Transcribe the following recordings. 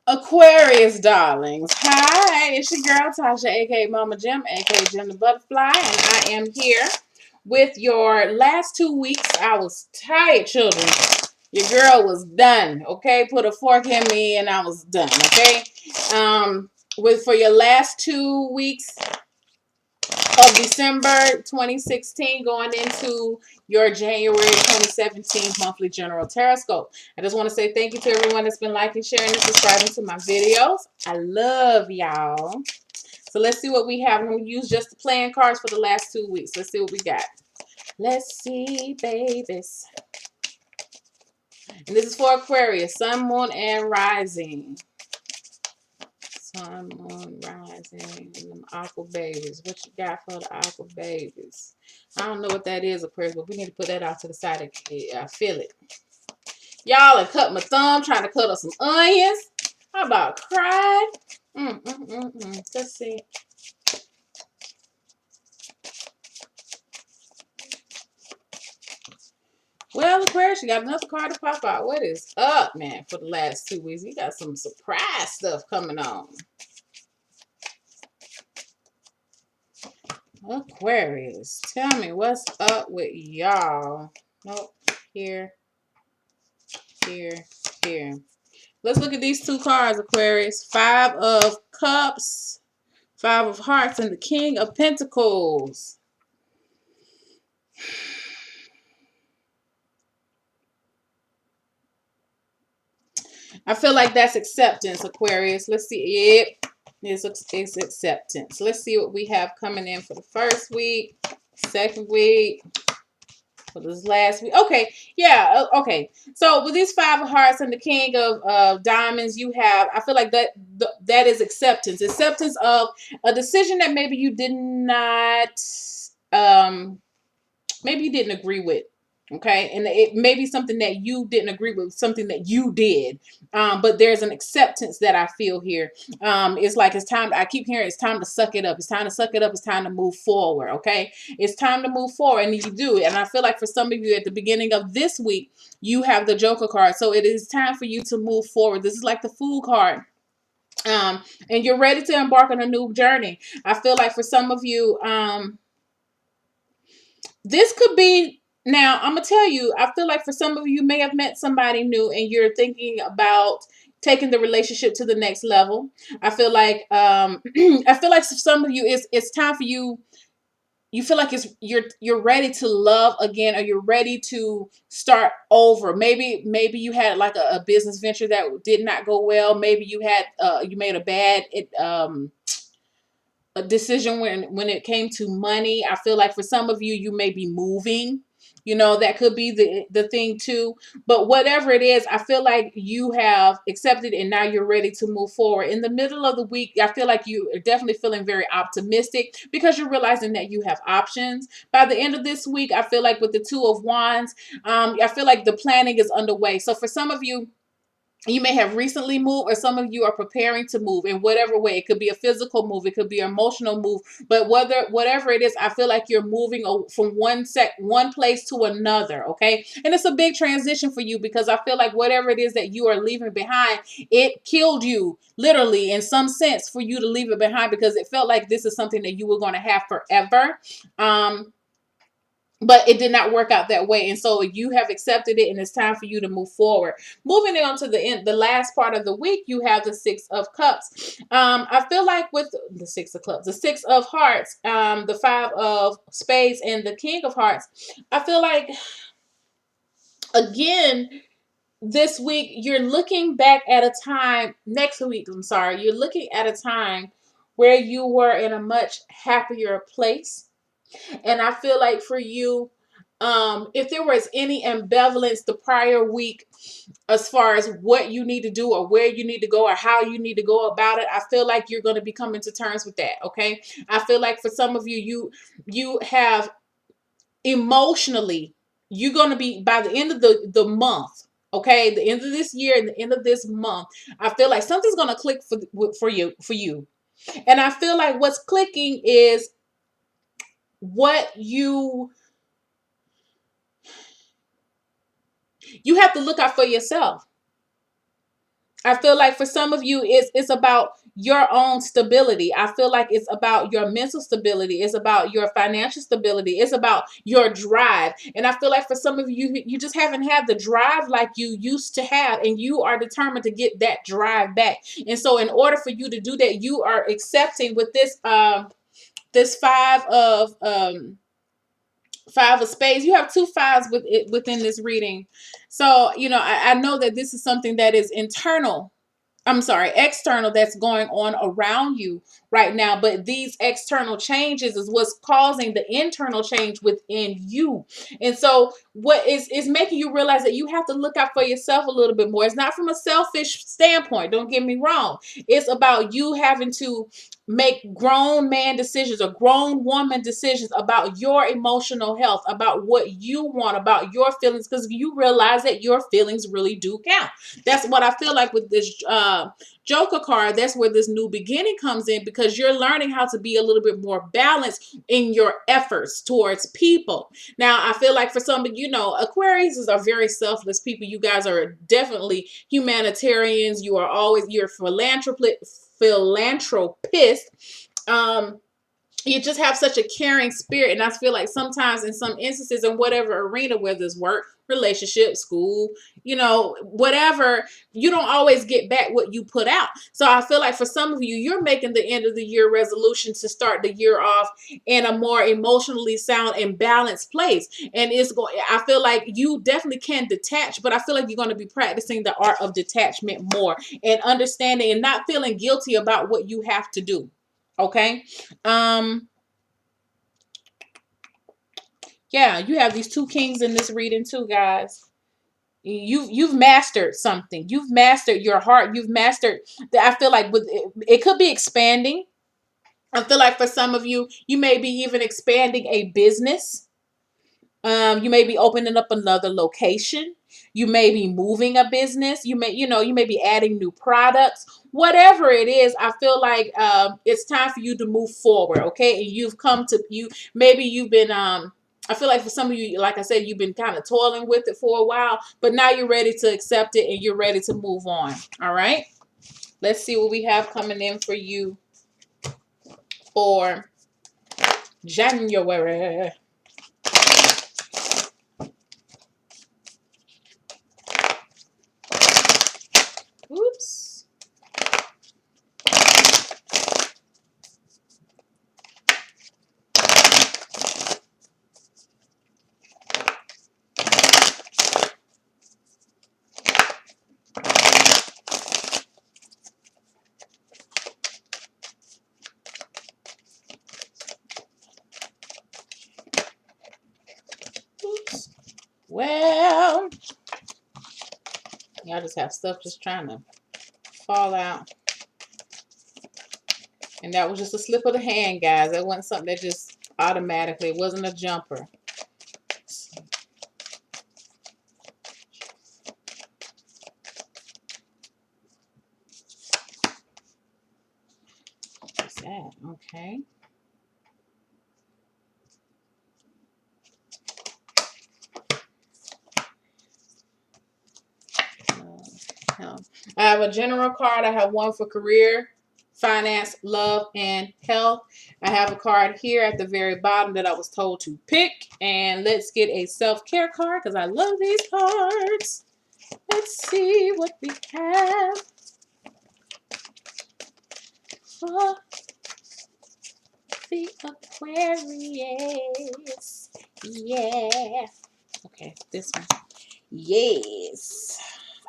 Aquarius, darlings. Hi, it's your girl Tasha, aka Mama Jim, aka Jim the Butterfly, and I am here with your last 2 weeks. I was tired, children. Your girl was done. Okay, put a fork in me, and I was done. Okay, with for your last 2 weeks of December 2016 going into your January 2017 monthly general Tarotscope. I just want to say thank you to everyone that's been liking, sharing, and subscribing to my videos. I love y'all. So let's see what we have. I'm going to use just the playing cards for the last 2 weeks. Let's see what we got. Let's see, babies. And this is for Aquarius, Sun, Moon, and Rising. Sun, Moon, Rising, and them aqua babies. What you got for the aqua babies? I don't know what that is, Aquarius, but we need to put that out to the side. I feel it. Y'all, I cut my thumb trying to cut up some onions. How about cried? Let's see. Well, Aquarius, you got another card to pop out. What is up, man, for the last 2 weeks? You got some surprise stuff coming on. Aquarius, tell me what's up with y'all. Nope. Here. Let's look at these two cards, Aquarius. 5 of Cups, 5 of Hearts, and the King of Pentacles. I feel like that's acceptance, Aquarius. Let's see. It's acceptance. Let's see what we have coming in for the first week, second week, for this last week. Okay, yeah, okay. So with these 5 of Hearts and the King of Diamonds, you have, I feel like that is acceptance. Acceptance of a decision that maybe you did not, maybe you didn't agree with. Okay, and it may be something that you didn't agree with, something that you did, but there's an acceptance that I feel here. It's like it's time. I keep hearing it's time to suck it up. It's time to suck it up. It's time to move forward. Okay, it's time to move forward, and you do it. And I feel like for some of you at the beginning of this week, you have the Joker card, so it is time for you to move forward. This is like the Fool card. And you're ready to embark on a new journey. I feel like for some of you, this could be. Now, I'm going to tell you, I feel like for some of you may have met somebody new and you're thinking about taking the relationship to the next level. I feel like I feel like for some of you it's time for you. You feel like you're ready to love again, or you're ready to start over. Maybe you had like a business venture that did not go well. Maybe you had you made a bad a decision when it came to money. I feel like for some of you, you may be moving. You know, that could be the thing too. But whatever it is, I feel like you have accepted and now you're ready to move forward. In the middle of the week, I feel like you are definitely feeling very optimistic because you're realizing that you have options. By the end of this week, I feel like with the 2 of Wands, I feel like the planning is underway. So for some of you, you may have recently moved, or some of you are preparing to move in whatever way. It could be a physical move, it could be an emotional move, but whatever it is, I feel like you're moving from one place to another. Okay, and it's a big transition for you because I feel like whatever it is that you are leaving behind, it killed you literally in some sense for you to leave it behind because it felt like this is something that you were going to have forever. But it did not work out that way, and so you have accepted it, and it's time for you to move forward. Moving on to the end, the last part of the week, you have the 6 of Cups. I feel like with the 6 of Clubs, the 6 of Hearts, the 5 of Spades, and the King of Hearts, I feel like again this week you're looking back at a time. Next week, I'm sorry, you're looking at a time where you were in a much happier place. And I feel like for you, if there was any ambivalence the prior week as far as what you need to do or where you need to go or how you need to go about it, I feel like you're going to be coming to terms with that. Okay. I feel like for some of you, you have emotionally, you're going to be by the end of the month. Okay. The end of this year and the end of this month, I feel like something's going to click for you. And I feel like what's clicking is what you have to look out for yourself. I feel like for some of you, it's about your own stability. I feel like it's about your mental stability. It's about your financial stability. It's about your drive. And I feel like for some of you, you just haven't had the drive like you used to have, and you are determined to get that drive back. And so, in order for you to do that, you are accepting with this five of spades. You have two fives with it within this reading. So, I know that this is something that is internal. I'm sorry, external, that's going on around you right now. But these external changes is what's causing the internal change within you. And so what is making you realize that you have to look out for yourself a little bit more. It's not from a selfish standpoint. Don't get me wrong. It's about you having to make grown man decisions or grown woman decisions about your emotional health, about what you want, about your feelings, because you realize that your feelings really do count. That's what I feel like with this Joker card. That's where this new beginning comes in, because you're learning how to be a little bit more balanced in your efforts towards people. Now, I feel like for some of Aquarius are very selfless people. You guys are definitely humanitarians. You're philanthropist. You just have such a caring spirit. And I feel like sometimes in some instances, in whatever arena, whether it's work, relationship, school, whatever, you don't always get back what you put out. So I feel like for some of you, you're making the end of the year resolution to start the year off in a more emotionally sound and balanced place. And I feel like you definitely can detach, but I feel like you're going to be practicing the art of detachment more, and understanding and not feeling guilty about what you have to do. Okay. Yeah, you have these two kings in this reading too, guys. You've mastered something. You've mastered your heart. You've mastered I feel like it could be expanding. I feel like for some of you, you may be even expanding a business. You may be opening up another location. You may be moving a business. You may be adding new products. Whatever it is, I feel like it's time for you to move forward. Okay, and maybe you've been I feel like for some of you, like I said, you've been kind of toiling with it for a while, but now you're ready to accept it and you're ready to move on. All right, let's see what we have coming in for you for January. Oops. Oops. Well, y'all just have stuff just trying to fall out. And that was just a slip of the hand, guys. That wasn't something that just automatically, it wasn't a jumper. What's that? Okay. I have a general card. I have one for career, finance, love, and health. I have a card here at the very bottom that I was told to pick. And let's get a self-care card because I love these cards. Let's see what we have for the Aquarius. Yeah. Okay, this one. Yes.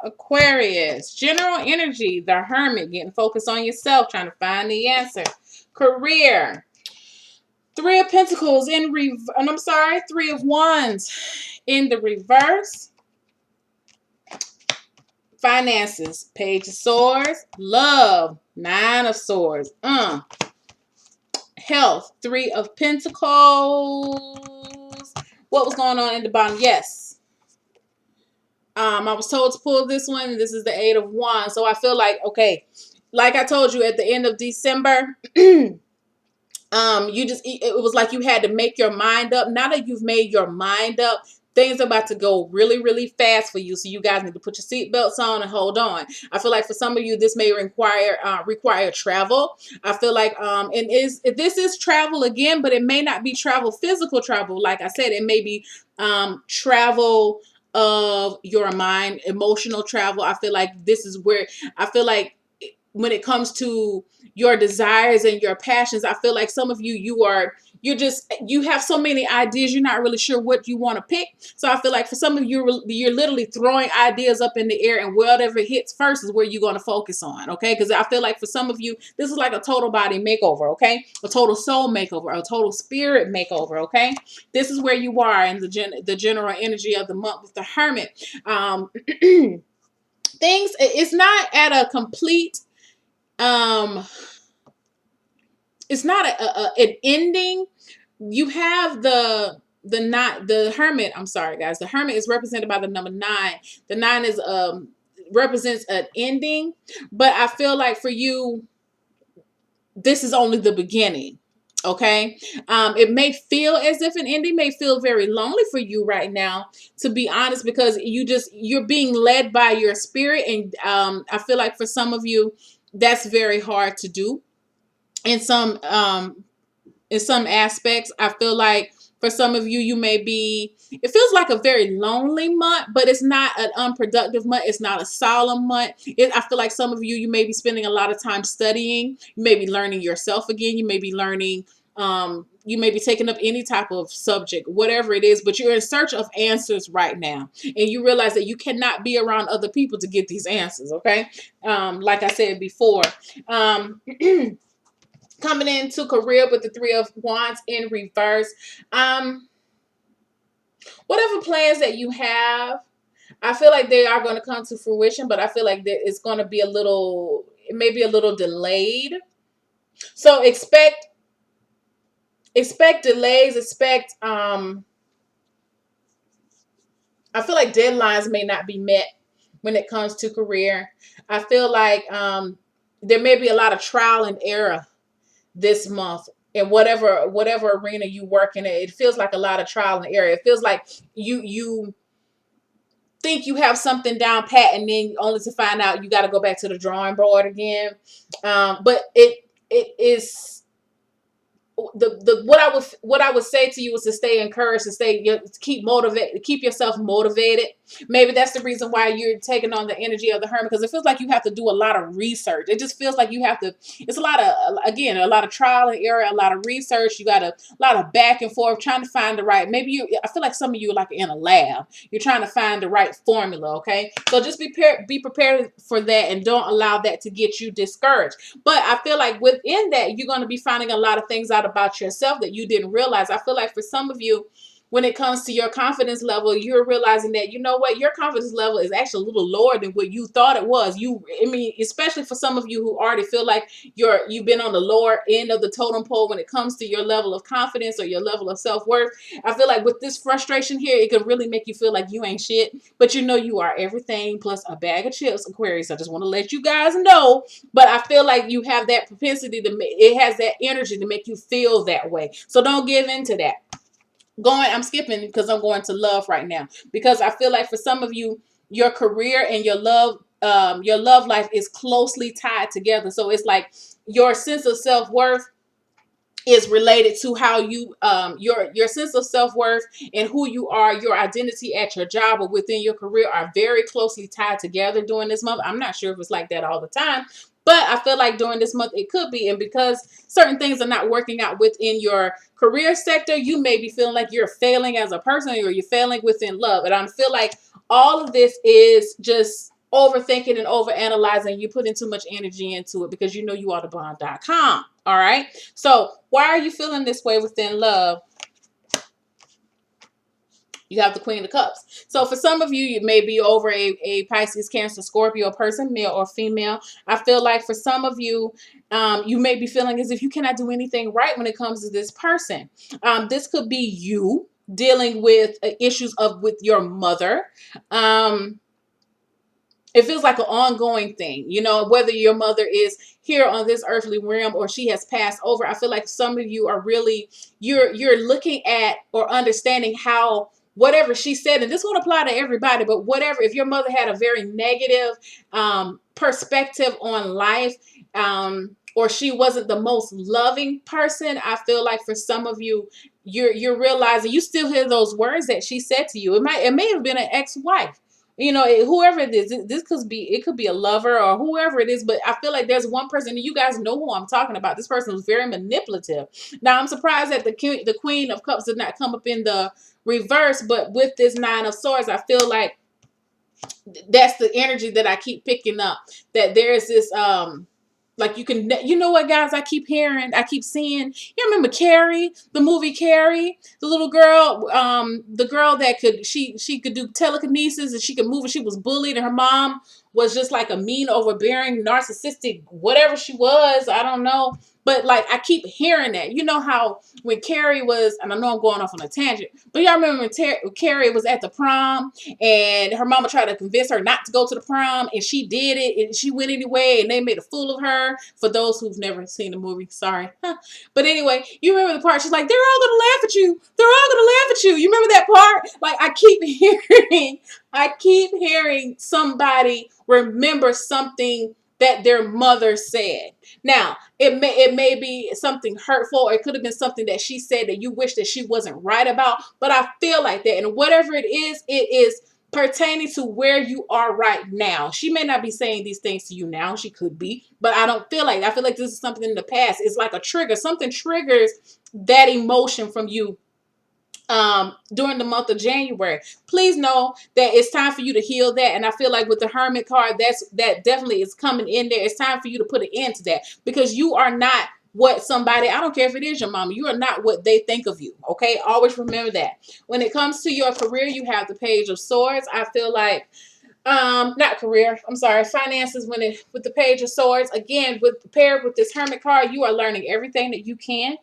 Aquarius, general energy, the hermit, getting focused on yourself, trying to find the answer. Career, Three of Pentacles Three of Wands in the reverse. Finances, Page of Swords. Love, Nine of Swords. Health, Three of Pentacles. What was going on in the bottom? Yes. I was told to pull this one. This is the Eight of Wands. So I feel like, okay, like I told you at the end of December, it was like you had to make your mind up. Now that you've made your mind up, things are about to go really, really fast for you. So you guys need to put your seatbelts on and hold on. I feel like for some of you, this may require travel. I feel like this is travel again, but it may not be travel, physical travel. Like I said, it may be travel of your mind, emotional travel. I feel like this is where I feel like when it comes to your desires and your passions, I feel like some of you, you have so many ideas, you're not really sure what you want to pick. So I feel like for some of you, you're literally throwing ideas up in the air, and whatever hits first is where you're going to focus on. Okay. Because I feel like for some of you, this is like a total body makeover. Okay. A total soul makeover, a total spirit makeover. Okay. This is where you are in the general energy of the month with the Hermit. Things, it's not at a complete, it's not an ending. You have the Hermit. I'm sorry, guys. The Hermit is represented by the number 9. The 9 is represents an ending, but I feel like for you, this is only the beginning. Okay. It may feel as if an ending may feel very lonely for you right now, to be honest, because you're being led by your spirit. And I feel like for some of you, that's very hard to do. In some aspects, I feel like for some of you, it feels like a very lonely month, but it's not an unproductive month. It's not a solemn month. I feel like some of you, you may be spending a lot of time studying. You may be learning yourself again. You may be learning, you may be taking up any type of subject, whatever it is, but you're in search of answers right now. And you realize that you cannot be around other people to get these answers. Okay. Like I said before, coming into career with the 3 of Wands in reverse. Whatever plans that you have, I feel like they are going to come to fruition, but I feel like it's going to be it may be a little delayed. So expect delays, I feel like deadlines may not be met when it comes to career. I feel like there may be a lot of trial and error this month in whatever arena you work in. It feels like a lot of trial and error. It feels like you think you have something down pat, and then only to find out you got to go back to the drawing board again. But it is what I would say to you is to stay encouraged, to keep yourself motivated. Maybe that's the reason why you're taking on the energy of the Hermit, because it feels like you have to do a lot of research. It just feels like you have to. It's a lot of trial and error, a lot of research. You got a lot of back and forth trying to find the right. I feel like some of you are like in a lab. You're trying to find the right formula. Okay, so just be prepared for that, and don't allow that to get you discouraged. But I feel like within that, you're going to be finding a lot of things out about yourself that you didn't realize. I feel like for some of you, when it comes to your confidence level, you're realizing that, you know what, your confidence level is actually a little lower than what you thought it was. Especially for some of you who already feel like you've been on the lower end of the totem pole when it comes to your level of confidence or your level of self-worth. I feel like with this frustration here, it could really make you feel like you ain't shit, but you know you are everything plus a bag of chips, Aquarius. I just want to let you guys know. But I feel like you have that propensity it has that energy to make you feel that way. So don't give in to that. I'm skipping because I'm going to love right now, because I feel like for some of you, your career and your love life is closely tied together. So it's like your sense of self-worth is related to how you your sense of self-worth and who you are, your identity at your job or within your career are very closely tied together during this month. I'm not sure if it's like that all the time, but I feel like during this month it could be. And because certain things are not working out within your career sector, you may be feeling like you're failing as a person, or you're failing within love. And I feel like all of this is just overthinking and overanalyzing. You putting too much energy into it because you know you are the bomb.com. All right. So why are you feeling this way within love? You have the Queen of Cups. So for some of you, you may be over a Pisces, Cancer, Scorpio person, male or female. I feel like for some of you, you may be feeling as if you cannot do anything right when it comes to this person. This could be you dealing with issues with your mother. It feels like an ongoing thing, you know, whether your mother is here on this earthly realm or she has passed over. I feel like some of you are really, you're looking at or understanding how whatever she said, and this won't apply to everybody, but whatever, if your mother had a very negative perspective on life, or she wasn't the most loving person, I feel like for some of you, you're realizing you still hear those words that she said to you. It may have been an ex-wife. You know, whoever it is, this could be a lover or whoever it is, but I feel like there's one person, and you guys know who I'm talking about. This person was very manipulative. Now, I'm surprised that the Queen of Cups did not come up in the reverse, but with this Nine of Swords, I feel like that's the energy that I keep picking up. That there's this like you know what, guys, I keep hearing, I keep seeing. You remember Carrie, the movie Carrie, the little girl, the girl that she could do telekinesis and she could move, and she was bullied, and her mom was just like a mean, overbearing, narcissistic, whatever she was, I don't know. But like I keep hearing that. You know how when Carrie was, and I know I'm going off on a tangent, but y'all remember when Carrie was at the prom and her mama tried to convince her not to go to the prom, and she did it, and she went anyway, and they made a fool of her. For those who've never seen the movie, sorry. But anyway, you remember the part, she's like, they're all gonna laugh at you. They're all gonna laugh at you. You remember that part? Like I keep hearing somebody remember something that their mother said. Now, it may be something hurtful, or it could have been something that she said that you wish that she wasn't right about, but I feel like that. And whatever it is pertaining to where you are right now. She may not be saying these things to you now. She could be, but I don't feel like, I feel like this is something in the past. It's like a trigger. Something triggers that emotion from you during the month of January. Please know that it's time for you to heal that. And I feel like with the Hermit card, that definitely is coming in there. It's time for you to put an end to that, because you are not what somebody, I don't care if it is your mama, you are not what they think of you. Okay, always remember that. When it comes to your career, you have the Page of Swords. I feel like not career, I'm sorry, finances. With the Page of Swords, again, paired with this Hermit card, you are learning everything that you can.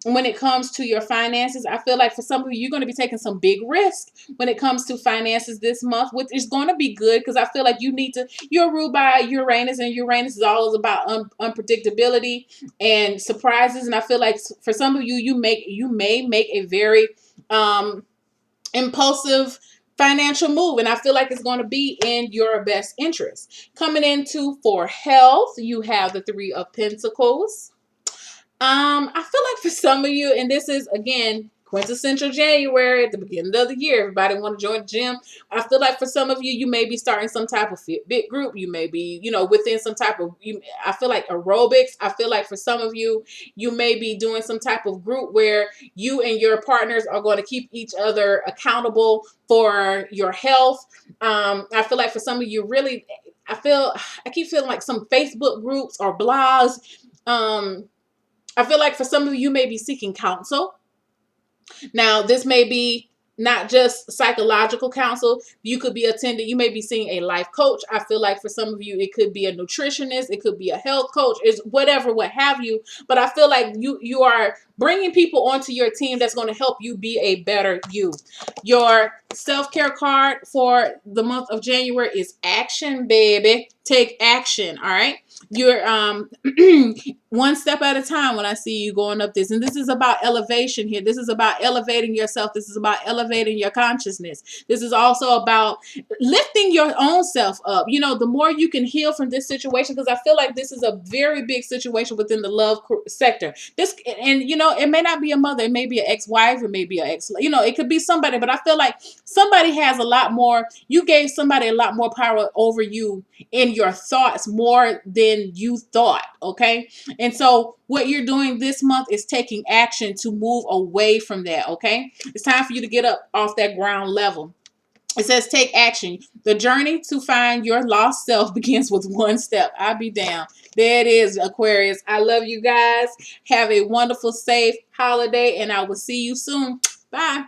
When it comes to your finances, I feel like for some of you, you're going to be taking some big risk when it comes to finances this month, which is going to be good, because I feel like you're ruled by Uranus, and Uranus is always about unpredictability and surprises. And I feel like for some of you, you may make a very impulsive financial move, and I feel like it's going to be in your best interest. Coming into for health, you have the Three of Pentacles. I feel like for some of you, and this is again quintessential January at the beginning of the year, everybody want to join the gym. I feel like for some of you, you may be starting some type of Fitbit group. You may be, within some type of, I feel like aerobics. I feel like for some of you, you may be doing some type of group where you and your partners are going to keep each other accountable for your health. I feel like for some of you, really, I keep feeling like some Facebook groups or blogs. I feel like for some of you may be seeking counsel. Now, this may be not just psychological counsel. You could be you may be seeing a life coach. I feel like for some of you, it could be a nutritionist. It could be a health coach. It's whatever, what have you. But I feel like you are bringing people onto your team that's going to help you be a better you. Your self-care card for the month of January is action, baby. Take action, all right? You're one step at a time when I see you going up this. And this is about elevation here. This is about elevating yourself. This is about elevating your consciousness. This is also about lifting your own self up. The more you can heal from this situation, because I feel like this is a very big situation within the love sector. It may not be a mother. It may be an ex-wife. It may be an ex, it could be somebody, but I feel like somebody has a lot more, you gave somebody a lot more power over you in your thoughts more than you thought, okay? And so what you're doing this month is taking action to move away from that, okay? It's time for you to get up off that ground level. It says take action. The journey to find your lost self begins with one step. I'll be down. There it is, Aquarius. I love you guys. Have a wonderful, safe holiday, and I will see you soon. Bye.